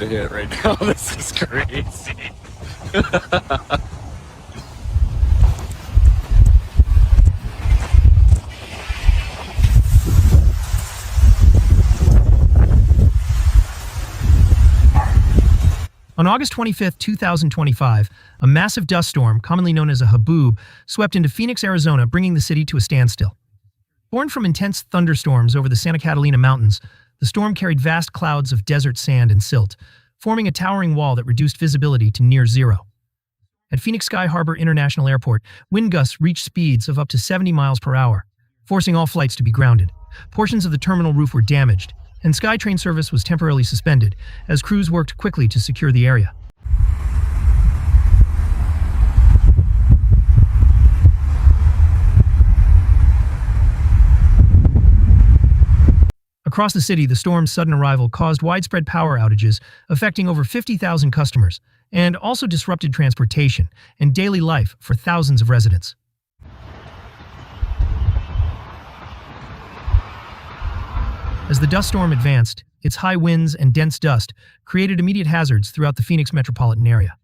to hit right now. This is crazy. On August 25, 2025, a massive dust storm, commonly known as a haboob, swept into Phoenix, Arizona, bringing the city to a standstill. Born from intense thunderstorms over the Santa Catalina Mountains, the storm carried vast clouds of desert sand and silt, forming a towering wall that reduced visibility to near zero. At Phoenix Sky Harbor International Airport, wind gusts reached speeds of up to 70 miles per hour, forcing all flights to be grounded. Portions of the terminal roof were damaged, and SkyTrain service was temporarily suspended as crews worked quickly to secure the area. Across the city, the storm's sudden arrival caused widespread power outages, affecting over 50,000 customers, and also disrupted transportation and daily life for thousands of residents. As the dust storm advanced, its high winds and dense dust created immediate hazards throughout the Phoenix metropolitan area.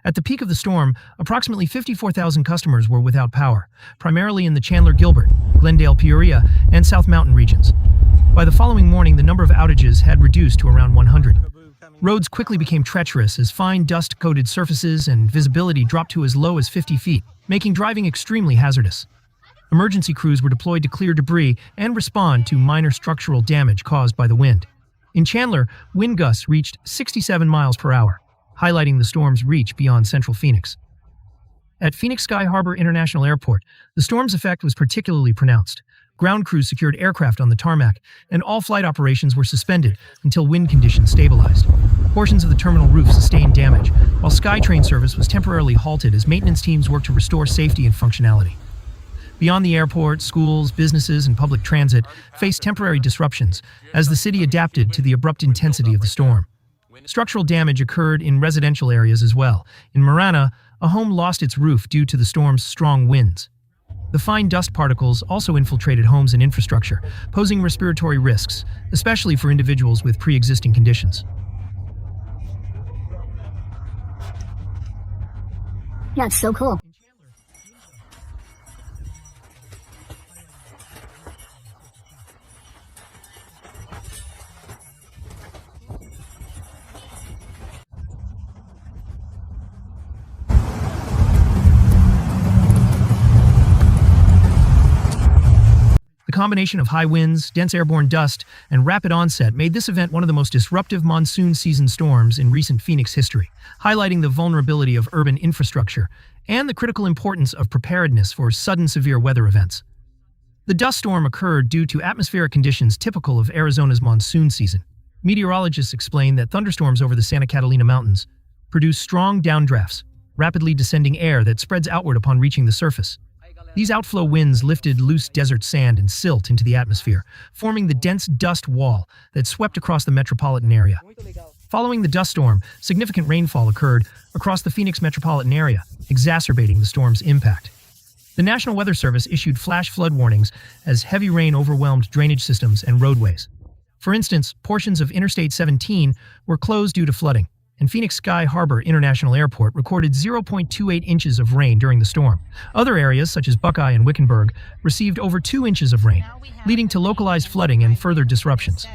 At the peak of the storm, approximately 54,000 customers were without power, primarily in the Chandler-Gilbert, Glendale-Peoria, and South Mountain regions. By the following morning, the number of outages had reduced to around 100. Roads quickly became treacherous as fine dust-coated surfaces and visibility dropped to as low as 50 feet, making driving extremely hazardous. Emergency crews were deployed to clear debris and respond to minor structural damage caused by the wind. In Chandler, wind gusts reached 67 miles per hour, highlighting the storm's reach beyond central Phoenix. At Phoenix Sky Harbor International Airport, the storm's effect was particularly pronounced. Ground crews secured aircraft on the tarmac, and all flight operations were suspended until wind conditions stabilized. Portions of the terminal roof sustained damage, while SkyTrain service was temporarily halted as maintenance teams worked to restore safety and functionality. Beyond the airport, schools, businesses, and public transit faced temporary disruptions as the city adapted to the abrupt intensity of the storm. Structural damage occurred in residential areas as well. In Marana, a home lost its roof due to the storm's strong winds. The fine dust particles also infiltrated homes and infrastructure, posing respiratory risks, especially for individuals with pre-existing conditions. Yeah, it's so cool. The combination of high winds, dense airborne dust, and rapid onset made this event one of the most disruptive monsoon season storms in recent Phoenix history, highlighting the vulnerability of urban infrastructure and the critical importance of preparedness for sudden severe weather events. The dust storm occurred due to atmospheric conditions typical of Arizona's monsoon season. Meteorologists explain that thunderstorms over the Santa Catalina Mountains produce strong downdrafts, rapidly descending air that spreads outward upon reaching the surface. These outflow winds lifted loose desert sand and silt into the atmosphere, forming the dense dust wall that swept across the metropolitan area. Following the dust storm, significant rainfall occurred across the Phoenix metropolitan area, exacerbating the storm's impact. The National Weather Service issued flash flood warnings as heavy rain overwhelmed drainage systems and roadways. For instance, portions of Interstate 17 were closed due to flooding, and Phoenix Sky Harbor International Airport recorded 0.28 inches of rain during the storm. Other areas, such as Buckeye and Wickenburg, received over 2 inches of rain, leading to localized flooding and further disruptions.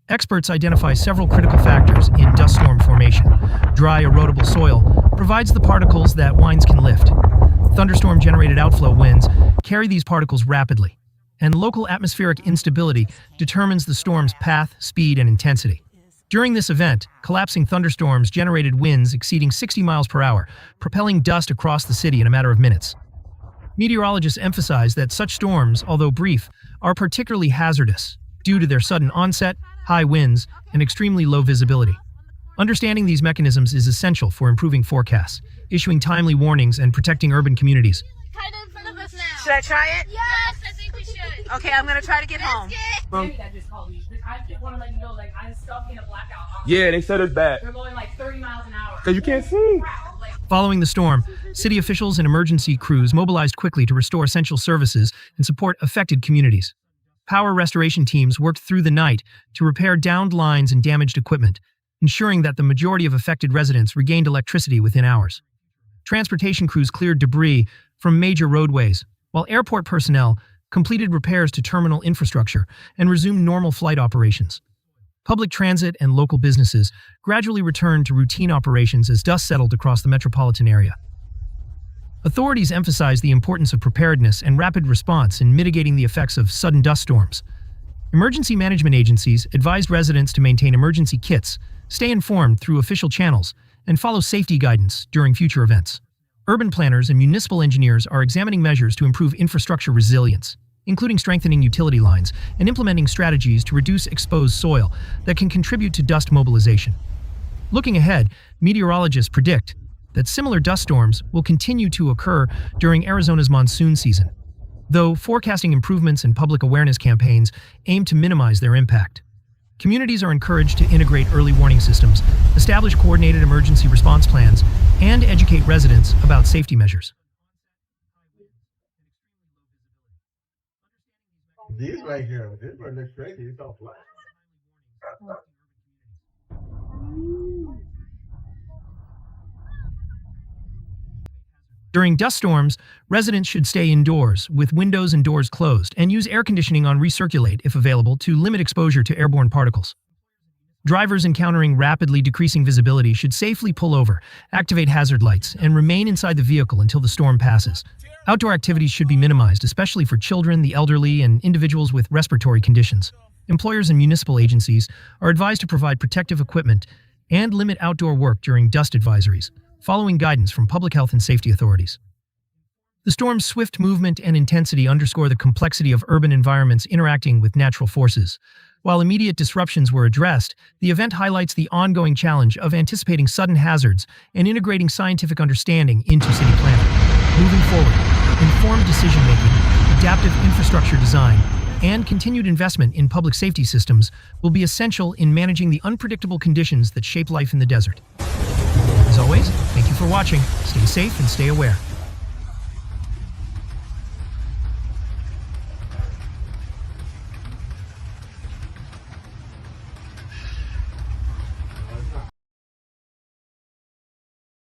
Experts identify several critical factors in dust storm formation. Dry, erodible soil provides the particles that winds can lift. Thunderstorm-generated outflow winds carry these particles rapidly, and local atmospheric instability determines the storm's path, speed, and intensity. During this event, collapsing thunderstorms generated winds exceeding 60 miles per hour, propelling dust across the city in a matter of minutes. Meteorologists emphasize that such storms, although brief, are particularly hazardous due to their sudden onset, high winds, and extremely low visibility. Understanding these mechanisms is essential for improving forecasts, issuing timely warnings, and protecting urban communities. Kind of in front of us now. Should I try it? Yes, I think we Okay, I'm gonna try to get home. That just called me. I just want to let you know, like, I'm stuck in a blackout. Yeah, they said it's bad. They're going like 30 miles an hour. Because you can't see. Following the storm, city officials and emergency crews mobilized quickly to restore essential services and support affected communities. Power restoration teams worked through the night to repair downed lines and damaged equipment, ensuring that the majority of affected residents regained electricity within hours. Transportation crews cleared debris from major roadways, while airport personnel completed repairs to terminal infrastructure and resumed normal flight operations. Public transit and local businesses gradually returned to routine operations as dust settled across the metropolitan area. Authorities emphasized the importance of preparedness and rapid response in mitigating the effects of sudden dust storms. Emergency management agencies advised residents to maintain emergency kits, stay informed through official channels, and follow safety guidance during future events. Urban planners and municipal engineers are examining measures to improve infrastructure resilience, including strengthening utility lines and implementing strategies to reduce exposed soil that can contribute to dust mobilization. Looking ahead, meteorologists predict that similar dust storms will continue to occur during Arizona's monsoon season, though forecasting improvements and public awareness campaigns aim to minimize their impact. Communities are encouraged to integrate early warning systems, establish coordinated emergency response plans, and educate residents about safety measures. These right here, this one looks crazy. It's all black. During dust storms, residents should stay indoors with windows and doors closed and use air conditioning on recirculate if available to limit exposure to airborne particles. Drivers encountering rapidly decreasing visibility should safely pull over, activate hazard lights, and remain inside the vehicle until the storm passes. Outdoor activities should be minimized, especially for children, the elderly, and individuals with respiratory conditions. Employers and municipal agencies are advised to provide protective equipment and limit outdoor work during dust advisories, following guidance from public health and safety authorities. The storm's swift movement and intensity underscore the complexity of urban environments interacting with natural forces. While immediate disruptions were addressed, the event highlights the ongoing challenge of anticipating sudden hazards and integrating scientific understanding into city planning. Moving forward, informed decision-making, adaptive infrastructure design, and continued investment in public safety systems will be essential in managing the unpredictable conditions that shape life in the desert. As always, thank you for watching. Stay safe and stay aware.